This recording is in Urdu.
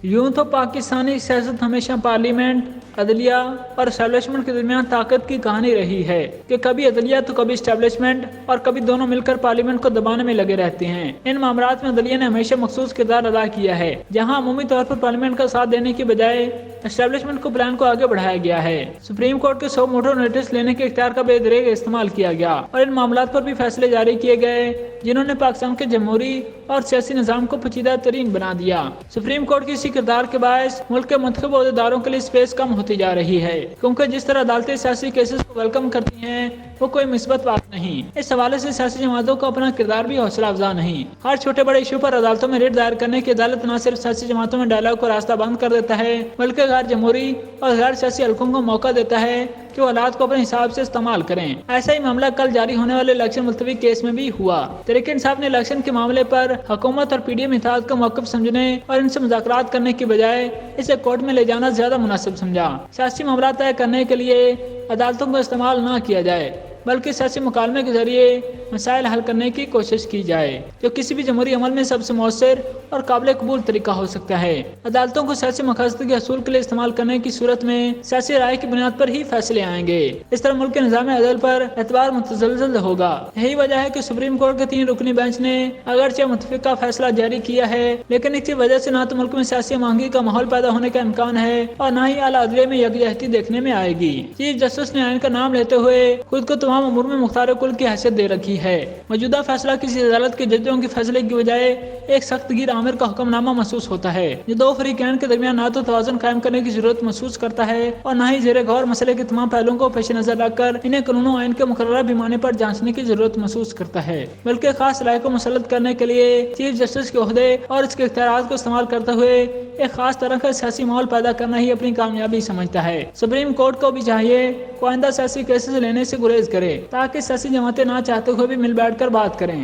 یوں تو پاکستانی سیاست ہمیشہ پارلیمنٹ، عدلیہ اور اسٹیبلشمنٹ کے درمیان طاقت کی کہانی رہی ہے کہ کبھی عدلیہ تو کبھی اسٹیبلشمنٹ، اور کبھی دونوں مل کر پارلیمنٹ کو دبانے میں لگے رہتے ہیں۔ ان معاملات میں عدلیہ نے ہمیشہ مخصوص کردار ادا کیا ہے، جہاں عمومی طور پر پارلیمنٹ کا ساتھ دینے کی بجائے اسٹیبلشمنٹ کو پلان کو آگے بڑھایا گیا ہے۔ سپریم کورٹ کے 100 موٹو نوٹس لینے کے اختیار کا بے دریغ استعمال کیا گیا اور ان معاملات پر بھی فیصلے جاری کیے گئے جنہوں نے پاکستان کے جمہوری اور سیاسی نظام کو پیچیدہ ترین بنا دیا۔ سپریم کورٹ کی اسی کردار کے باعث ملک کے منتخب عہدیداروں کے لیے اسپیس کم ہوتی جا رہی ہے، کیونکہ جس طرح عدالتیں سیاسی کیسز کو ویلکم کرتی ہیں وہ کوئی مثبت بات نہیں۔ اس حوالے سے سیاسی جماعتوں کو اپنا کردار بھی حوصلہ افزا نہیں۔ ہر چھوٹے بڑے ایشو پر عدالتوں میں ریٹ دائر کرنے کی عدالت نہ صرف سیاسی جماعتوں میں ڈائلاگ کو راستہ بند کر دیتا ہے، بلکہ غیر جمہوری اور غیر سیاسی حلقوں کو موقع دیتا ہے کہ وہ حالات کو اپنے حساب سے استعمال کریں۔ ایسا ہی معاملہ کل جاری ہونے والے الیکشن ملتوی کیس میں بھی ہوا۔ تحریک انصاف نے الیکشن کے معاملے پر حکومت اور پی ڈی ایم اتحاد کا موقف سمجھنے اور ان سے مذاکرات کرنے کی بجائے اسے کورٹ میں لے جانا زیادہ مناسب سمجھا۔ سیاسی معاملات طے کرنے کے لیے عدالتوں کا استعمال نہ کیا جائے، بلکہ سیاسی مکالمے کے ذریعے مسائل حل کرنے کی کوشش کی جائے، جو کسی بھی جمہوری عمل میں سب سے مؤثر اور قابل قبول طریقہ ہو سکتا ہے۔ عدالتوں کو سیاسی مقاصد کے حصول کے لیے استعمال کرنے کی صورت میں سیاسی رائے کی بنیاد پر ہی فیصلے آئیں گے۔ اس طرح ملک کے نظام عدل پر اعتبار متزلزل ہوگا۔ یہی وجہ ہے کہ سپریم کورٹ کے 3 رکنی بینچ نے اگرچہ متفقہ فیصلہ جاری کیا ہے، لیکن اس کی وجہ سے نہ تو ملک میں سیاسی مہنگی کا ماحول پیدا ہونے کا امکان ہے اور نہ ہی اعلیٰ عدلیہ میں یکجہتی دیکھنے میں آئے گی۔ چیف جسٹس نے آئین کا نام لیتے ہوئے خود کو تمام امور میں مختار کل کی حیثیت دے رکھی ہے۔ موجودہ فیصلہ کسی عدالت کے ججوں کے فیصلے کی بجائے ایک سخت گیر آمر کا حکم نامہ محسوس ہوتا ہے، جو 2 فریقین کے درمیان نہ تو توازن قائم کرنے کی ضرورت محسوس کرتا ہے اور نہ ہی زیر غور مسئلے کے تمام پہلوؤں کو پیش نظر رکھ کر انہیں قانون و آئین کے مقررہ پیمانے پر جانچنے کی ضرورت محسوس کرتا ہے، بلکہ خاص رائے کو مسلط کرنے کے لیے چیف جسٹس کے عہدے اور اس کے اختیارات کو استعمال کرتے ہوئے ایک خاص طرح کا سیاسی ماحول پیدا کرنا ہی اپنی کامیابی سمجھتا ہے۔ سپریم کورٹ کو بھی چاہیے کہ آئندہ سیاسی کیسز لینے سے گریز کرے، تاکہ سیاسی جماعتیں نہ چاہتے ہوئے بھی مل بیٹھ کر بات کریں۔